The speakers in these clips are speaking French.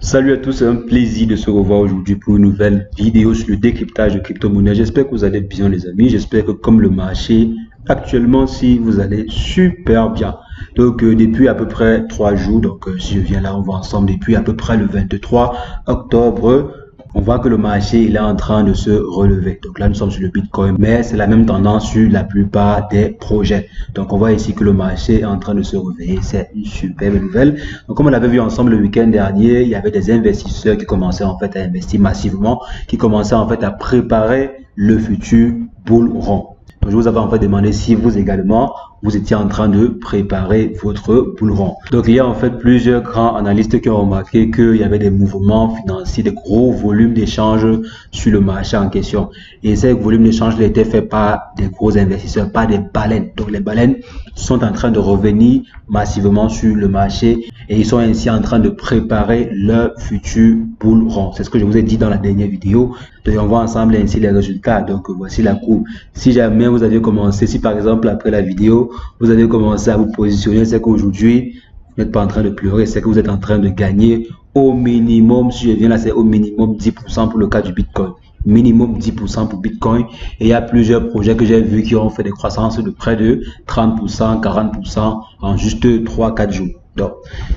Salut à tous, c'est un plaisir de se revoir aujourd'hui pour une nouvelle vidéo sur le décryptage de crypto-monnaie. J'espère que vous allez bien les amis, j'espère que comme le marché actuellement, si vous allez super bien. Donc depuis à peu près 3 jours, si je viens là, on va ensemble depuis à peu près le 23 octobre. On voit que le marché il est en train de se relever. Donc là, nous sommes sur le Bitcoin, mais c'est la même tendance sur la plupart des projets. Donc on voit ici que le marché est en train de se réveiller. C'est une superbe nouvelle. Donc comme on l'avait vu ensemble le week-end dernier, il y avait des investisseurs qui commençaient en fait à investir massivement, qui commençaient en fait à préparer le futur bull run. Donc, je vous avais en fait demandé si vous également, vous étiez en train de préparer votre bull run. Donc, il y a en fait plusieurs grands analystes qui ont remarqué qu'il y avait des mouvements financiers, des gros volumes d'échanges sur le marché en question. Et ces volumes d'échanges étaient faits par des gros investisseurs, pas des baleines. Donc, les baleines sont en train de revenir massivement sur le marché et ils sont ainsi en train de préparer leur futur bull run. C'est ce que je vous ai dit dans la dernière vidéo. Donc, on voit ensemble ainsi les résultats. Donc, voici la courbe. Si jamais vous avez commencé, si par exemple après la vidéo, vous avez commencé à vous positionner, c'est qu'aujourd'hui, vous n'êtes pas en train de pleurer, c'est que vous êtes en train de gagner au minimum, si je viens là, c'est au minimum 10% pour le cas du Bitcoin. Minimum 10% pour Bitcoin. Et il y a plusieurs projets que j'ai vus qui ont fait des croissances de près de 30%, 40% en juste 3-4 jours. Donc,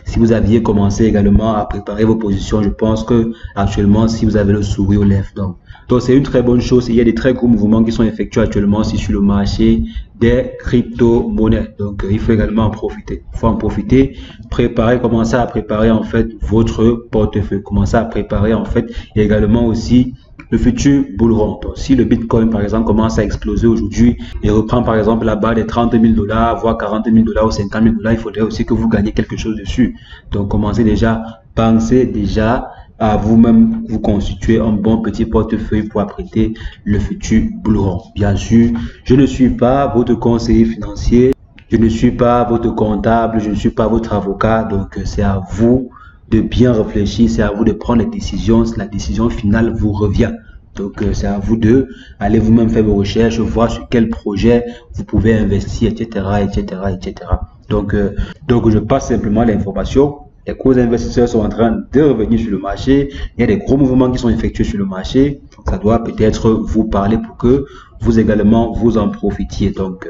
si vous aviez commencé également à préparer vos positions, je pense que actuellement, si vous avez le sourire aux lèvres, donc c'est une très bonne chose. Il y a des très gros mouvements qui sont effectués actuellement aussi sur le marché des crypto-monnaies. Donc, il faut également en profiter. Il faut en profiter, préparer, commencer à préparer en fait votre portefeuille, commencer à préparer en fait et également aussi le futur bull run. Donc, si le Bitcoin, par exemple, commence à exploser aujourd'hui et reprend, par exemple, la barre des 30 000 $, voire 40 000 $ ou 50 000 $, il faudrait aussi que vous gagnez quelque chose dessus. Donc, commencez déjà, pensez déjà à vous-même vous constituer un bon petit portefeuille pour apprêter le futur bull run. Bien sûr, je ne suis pas votre conseiller financier, je ne suis pas votre comptable, je ne suis pas votre avocat, donc c'est à vous de bien réfléchir, c'est à vous de prendre les décisions, la décision finale vous revient. Donc c'est à vous de aller vous-même faire vos recherches, voir sur quel projet vous pouvez investir, etc., etc., etc. Donc je passe simplement l'information. Les gros investisseurs sont en train de revenir sur le marché. Il y a des gros mouvements qui sont effectués sur le marché. Donc, ça doit peut-être vous parler pour que vous également vous en profitiez. Donc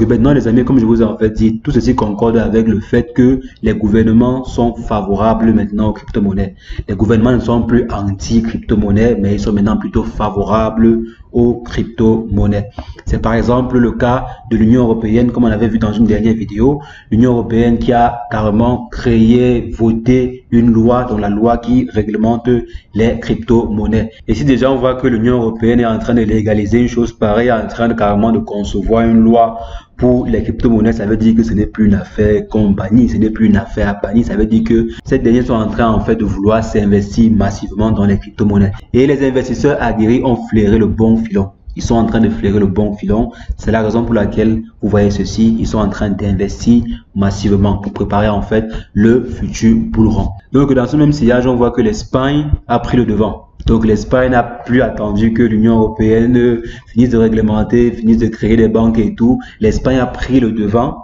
maintenant les amis, comme je vous ai en fait dit, tout ceci concorde avec le fait que les gouvernements sont favorables maintenant aux crypto-monnaies. Les gouvernements ne sont plus anti-crypto-monnaies, mais ils sont maintenant plutôt favorables aux crypto-monnaies. C'est par exemple le cas de l'Union européenne, comme on avait vu dans une dernière vidéo. L'Union européenne qui a carrément créé, voté une loi, donc la loi qui réglemente les crypto-monnaies. Et si déjà on voit que l'Union européenne est en train de légaliser une chose pareille, en train de carrément de concevoir une loi pour les crypto-monnaies, ça veut dire que ce n'est plus une affaire qu'on bannit, ce n'est plus une affaire à bannir, ça veut dire que ces derniers sont en train en fait de vouloir s'investir massivement dans les crypto-monnaies. Et les investisseurs aguerris ont flairé le bon filon. Ils sont en train de flairer le bon filon. C'est la raison pour laquelle vous voyez ceci. Ils sont en train d'investir massivement pour préparer en fait le futur bull run. Donc dans ce même sillage, on voit que l'Espagne a pris le devant. Donc l'Espagne n'a plus attendu que l'Union européenne finisse de réglementer, finisse de créer des banques et tout. L'Espagne a pris le devant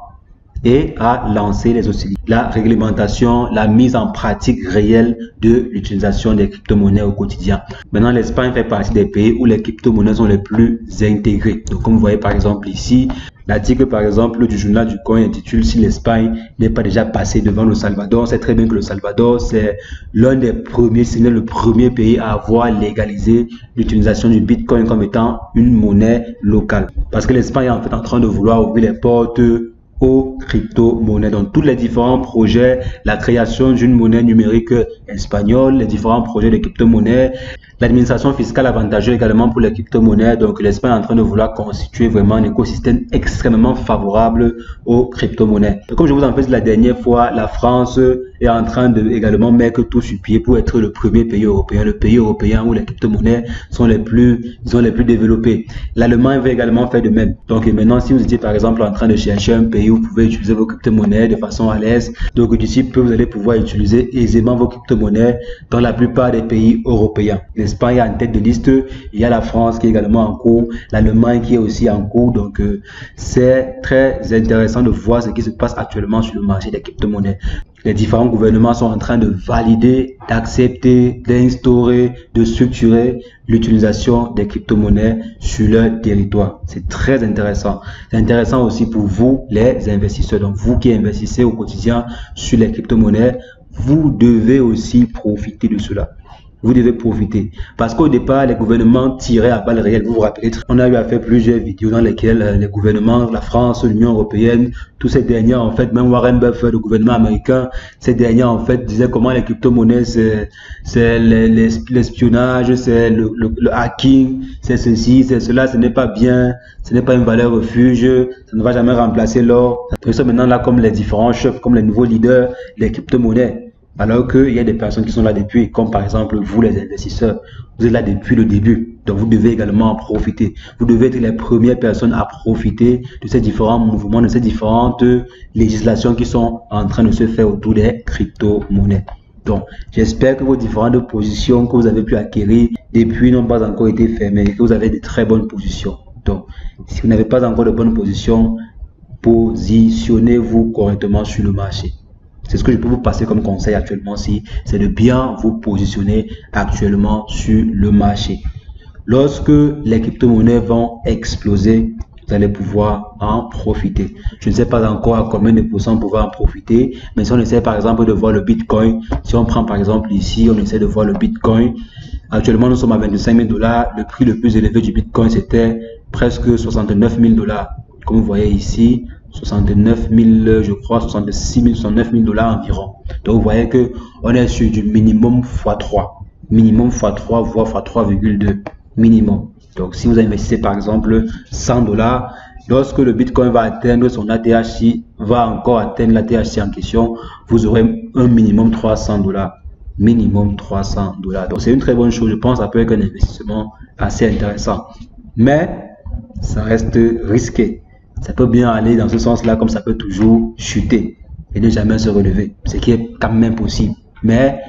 et a lancé les hostilités. La réglementation, la mise en pratique réelle de l'utilisation des crypto-monnaies au quotidien. Maintenant, l'Espagne fait partie des pays où les crypto-monnaies sont les plus intégrées. Donc, comme vous voyez par exemple ici, l'article par exemple du journal du Coin intitule « Si l'Espagne n'est pas déjà passée devant le Salvador ». On sait très bien que le Salvador, c'est l'un des premiers, sinon le premier pays à avoir légalisé l'utilisation du Bitcoin comme étant une monnaie locale. Parce que l'Espagne est en fait en train de vouloir ouvrir les portes aux crypto-monnaies. Donc tous les différents projets, la création d'une monnaie numérique espagnole, les différents projets de crypto-monnaies, l'administration fiscale avantageuse également pour les crypto-monnaies. Donc l'Espagne est en train de vouloir constituer vraiment un écosystème extrêmement favorable aux crypto-monnaies. Comme je vous en fait la dernière fois, la France est en train de également mettre tout sur pied pour être le premier pays européen, le pays européen où les crypto-monnaies sont les plus développées. L'Allemagne va également faire de même. Donc maintenant, si vous étiez par exemple en train de chercher un pays où vous pouvez utiliser vos crypto-monnaies de façon à l'aise, donc d'ici peu, vous allez pouvoir utiliser aisément vos crypto-monnaies dans la plupart des pays européens. L'Espagne est en tête de liste, il y a la France qui est également en cours, l'Allemagne qui est aussi en cours. Donc c'est très intéressant de voir ce qui se passe actuellement sur le marché des crypto-monnaies. Les différents gouvernements sont en train de valider, d'accepter, d'instaurer, de structurer l'utilisation des crypto-monnaies sur leur territoire. C'est très intéressant. C'est intéressant aussi pour vous, les investisseurs. Donc, vous qui investissez au quotidien sur les crypto-monnaies, vous devez aussi profiter de cela. Vous devez profiter. Parce qu'au départ, les gouvernements tiraient à balles réelles. Vous vous rappelez, on a eu à faire plusieurs vidéos dans lesquelles les gouvernements, la France, l'Union européenne, tous ces derniers, en fait, même Warren Buffett, le gouvernement américain, ces derniers, en fait, disaient comment les crypto-monnaies, c'est l'espionnage, c'est le hacking, c'est ceci, c'est cela, ce n'est pas bien, ce n'est pas une valeur refuge, ça ne va jamais remplacer l'or. Ils sont maintenant là comme les différents chefs, comme les nouveaux leaders des crypto-monnaies. Alors qu'il y a des personnes qui sont là depuis, comme par exemple vous les investisseurs, vous êtes là depuis le début, donc vous devez également en profiter. Vous devez être les premières personnes à profiter de ces différents mouvements, de ces différentes législations qui sont en train de se faire autour des crypto-monnaies. Donc, j'espère que vos différentes positions que vous avez pu acquérir depuis n'ont pas encore été fermées, que vous avez de très bonnes positions. Donc, si vous n'avez pas encore de bonnes positions, positionnez-vous correctement sur le marché. C'est ce que je peux vous passer comme conseil actuellement, c'est de bien vous positionner actuellement sur le marché. Lorsque les crypto-monnaies vont exploser, vous allez pouvoir en profiter. Je ne sais pas encore à combien de pourcents vous pouvez en profiter, mais si on essaie par exemple de voir le Bitcoin, si on prend par exemple ici, on essaie de voir le Bitcoin. Actuellement, nous sommes à 25 000 $. Le prix le plus élevé du Bitcoin, c'était presque 69 000 $. Comme vous voyez ici, 69 000, je crois, 66 000, 69 000 $ environ. Donc, vous voyez que on est sur du minimum x3. Minimum x3, voire x3,2 minimum. Donc, si vous investissez par exemple 100 $, lorsque le Bitcoin va atteindre son ATH, va encore atteindre l'ATH en question, vous aurez un minimum 300 $. Minimum 300 $. Donc, c'est une très bonne chose. Je pense que ça peut être un investissement assez intéressant. Mais, ça reste risqué. Ça peut bien aller dans ce sens-là, comme ça peut toujours chuter et ne jamais se relever, ce qui est quand même possible. Mais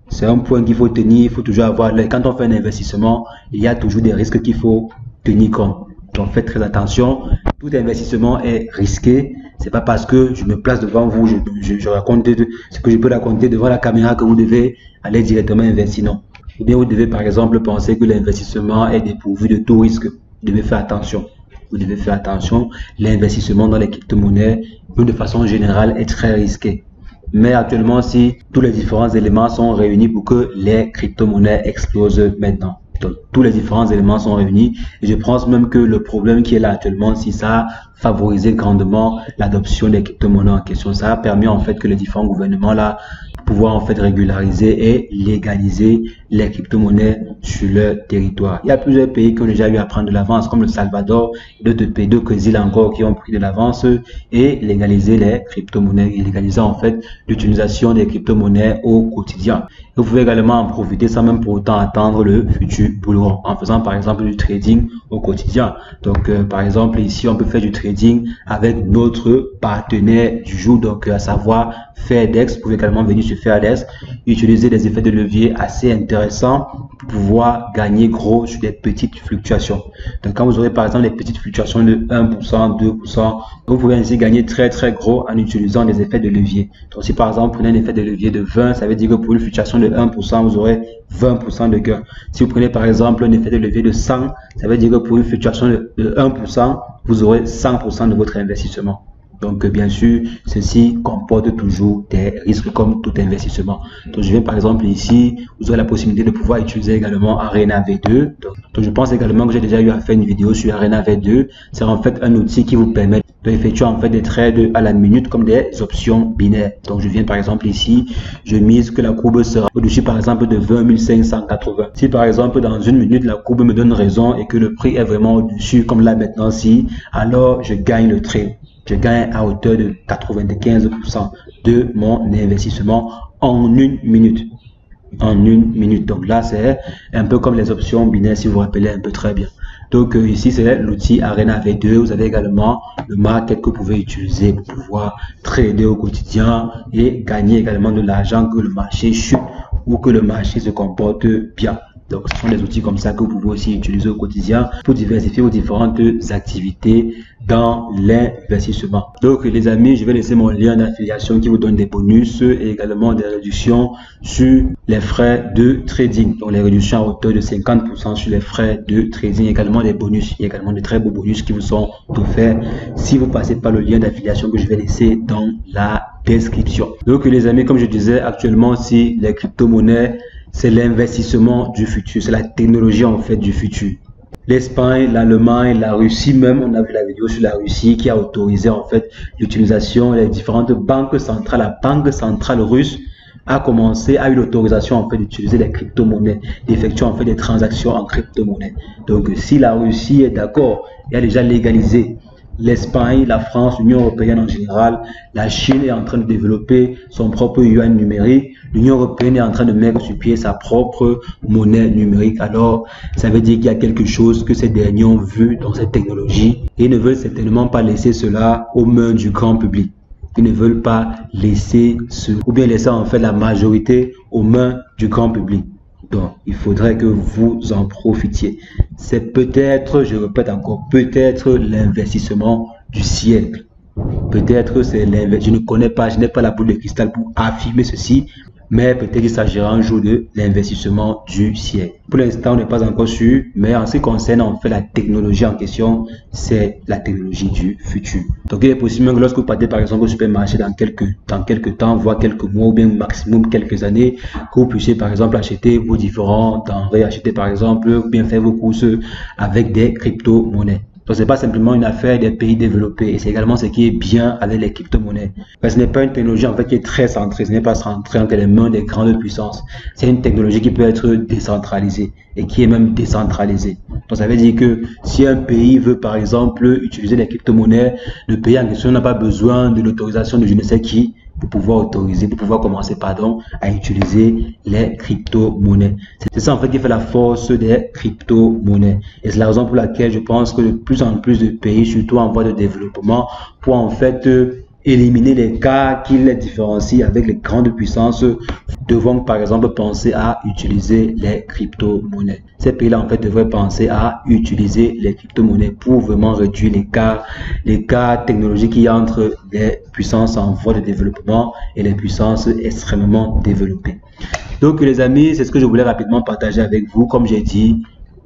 c'est un point qu'il faut tenir, il faut toujours avoir l'œil. Quand on fait un investissement, il y a toujours des risques qu'il faut tenir compte. Donc faites très attention, tout investissement est risqué. C'est pas parce que je me place devant vous, je raconte ce que je peux raconter devant la caméra que vous devez aller directement investir, non. Ou bien vous devez par exemple penser que l'investissement est dépourvu de tout risque. Vous devez faire attention. Vous devez faire attention, l'investissement dans les crypto-monnaies, de façon générale, est très risqué. Mais actuellement, si tous les différents éléments sont réunis pour que les crypto-monnaies explosent maintenant. Donc, tous les différents éléments sont réunis. Et je pense même que le problème qui est là actuellement, si ça a favorisé grandement l'adoption des crypto-monnaies en question, ça a permis en fait que les différents gouvernements là pouvoir en fait régulariser et légaliser les crypto-monnaies sur leur territoire. Il y a plusieurs pays qui ont déjà eu à prendre de l'avance, comme le Salvador, d'autres pays, d'autres îles encore qui ont pris de l'avance et légaliser les crypto-monnaies et légaliser en fait l'utilisation des crypto-monnaies au quotidien. Vous pouvez également en profiter sans même pour autant attendre le futur boulot en faisant par exemple du trading au quotidien. Donc par exemple ici on peut faire du trading avec notre partenaire du jour, donc à savoir Fairdex. Vous pouvez également venir sur Fairdex, utiliser des effets de levier assez intéressants pour pouvoir gagner gros sur des petites fluctuations. Donc quand vous aurez par exemple des petites fluctuations de 1%, 2%, vous pouvez ainsi gagner très gros en utilisant des effets de levier. Donc si par exemple vous prenez un effet de levier de 20, ça veut dire que pour une fluctuation de 1%, vous aurez 20% de gain. Si vous prenez par exemple un effet de levier de 100, ça veut dire que pour une fluctuation de 1%, vous aurez 100% de votre investissement. Donc, bien sûr, ceci comporte toujours des risques comme tout investissement. Donc, je viens par exemple ici, vous aurez la possibilité de pouvoir utiliser également Arena V2. Donc je pense également que j'ai déjà eu à faire une vidéo sur Arena V2. C'est en fait un outil qui vous permet d'effectuer en fait des trades à la minute comme des options binaires. Donc, je viens par exemple ici, je mise que la courbe sera au-dessus par exemple de 20 580. Si par exemple dans une minute la courbe me donne raison et que le prix est vraiment au-dessus comme là maintenant si, alors je gagne le trade. Je gagne à hauteur de 95% de mon investissement en une minute. En une minute. Donc là, c'est un peu comme les options binaires, si vous vous rappelez un peu très bien. Donc ici, c'est l'outil Arena V2. Vous avez également le market que vous pouvez utiliser pour pouvoir trader au quotidien et gagner également de l'argent que le marché chute ou que le marché se comporte bien. Donc, ce sont des outils comme ça que vous pouvez aussi utiliser au quotidien pour diversifier vos différentes activités dans l'investissement. Donc, les amis, je vais laisser mon lien d'affiliation qui vous donne des bonus et également des réductions sur les frais de trading. Donc, les réductions à hauteur de 50% sur les frais de trading, également des bonus. Il y a également de très beaux bonus qui vous sont offerts si vous passez par le lien d'affiliation que je vais laisser dans la description. Donc, les amis, comme je disais, actuellement, si les crypto-monnaies, c'est l'investissement du futur, c'est la technologie en fait du futur. L'Espagne, l'Allemagne, la Russie même, on a vu la vidéo sur la Russie qui a autorisé en fait l'utilisation des différentes banques centrales. La banque centrale russe a eu l'autorisation en fait d'utiliser les crypto-monnaies, d'effectuer en fait des transactions en crypto-monnaies. Donc si la Russie est d'accord et a déjà légalisé, l'Espagne, la France, l'Union européenne en général, la Chine est en train de développer son propre yuan numérique. L'Union européenne est en train de mettre sur pied sa propre monnaie numérique. Alors, ça veut dire qu'il y a quelque chose que ces derniers ont vu dans cette technologie et ne veulent certainement pas laisser cela aux mains du grand public. Ils ne veulent pas laisser laisser en fait la majorité aux mains du grand public. Donc, il faudrait que vous en profitiez. C'est peut-être, je répète encore, peut-être l'investissement du siècle. Peut-être c'est l'investissement. Je ne connais pas, je n'ai pas la boule de cristal pour affirmer ceci, mais peut-être qu'il s'agira un jour de l'investissement du siècle. Pour l'instant, on n'est pas encore sûr, mais en ce qui concerne en fait la technologie en question, c'est la technologie du futur. Donc, il est possible que lorsque vous partez par exemple au supermarché dans quelques temps, voire quelques mois ou bien maximum quelques années, que vous puissiez par exemple acheter vos différents denrées, acheter par exemple ou bien faire vos courses avec des crypto-monnaies. Donc, ce n'est pas simplement une affaire des pays développés et c'est également ce qui est bien avec les crypto-monnaies. Ce n'est pas une technologie en fait qui est très centrée, ce n'est pas centré entre les mains des grandes puissances. C'est une technologie qui peut être décentralisée et qui est même décentralisée. Donc, ça veut dire que si un pays veut par exemple utiliser les crypto-monnaies, le pays en question n'a pas besoin de l'autorisation de je ne sais qui pour pouvoir commencer à utiliser les crypto-monnaies. C'est ça en fait qui fait la force des crypto-monnaies. Et c'est la raison pour laquelle je pense que de plus en plus de pays, surtout en voie de développement, pour en fait éliminer les cas qui les différencient avec les grandes puissances, devront par exemple penser à utiliser les crypto-monnaies. Ces pays-là en fait devraient penser à utiliser les crypto-monnaies pour vraiment réduire les cas technologiques qu'il y a entre les puissances en voie de développement et les puissances extrêmement développées. Donc les amis, c'est ce que je voulais rapidement partager avec vous. Comme j'ai dit,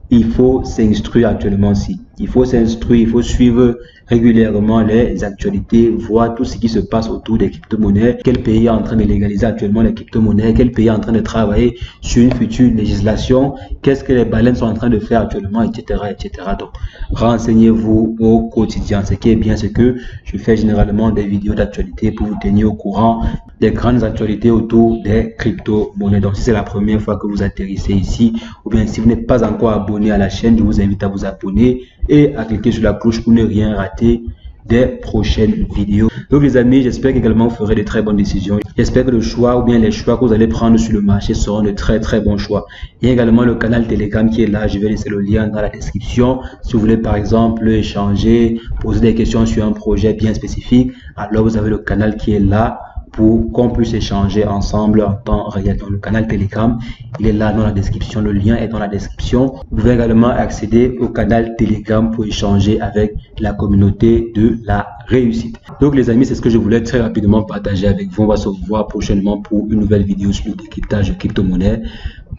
il faut s'instruire actuellement aussi. Il faut s'instruire, il faut suivre régulièrement les actualités, voir tout ce qui se passe autour des crypto-monnaies, quel pays est en train de légaliser actuellement les crypto-monnaies, quel pays est en train de travailler sur une future législation, qu'est-ce que les baleines sont en train de faire actuellement, etc. etc. Donc, renseignez-vous au quotidien. Ce qui est bien, c'est que je fais généralement des vidéos d'actualité pour vous tenir au courant des grandes actualités autour des crypto-monnaies. Donc, si c'est la première fois que vous atterrissez ici, ou bien si vous n'êtes pas encore abonné à la chaîne, je vous invite à vous abonner et à cliquer sur la cloche pour ne rien rater des prochaines vidéos. Donc les amis, j'espère qu'également vous ferez de très bonnes décisions. J'espère que le choix ou bien les choix que vous allez prendre sur le marché seront de très bons choix. Il y a également le canal Telegram qui est là, je vais laisser le lien dans la description. Si vous voulez par exemple échanger, poser des questions sur un projet bien spécifique, alors vous avez le canal qui est là pour qu'on puisse échanger ensemble en temps réel. Dans le canal Telegram, il est là dans la description, le lien est dans la description. Vous pouvez également accéder au canal Telegram pour échanger avec la communauté de la réussite. Donc les amis, c'est ce que je voulais très rapidement partager avec vous. On va se revoir prochainement pour une nouvelle vidéo sur le décryptage de crypto-monnaie.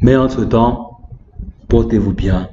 Mais entre temps, portez-vous bien.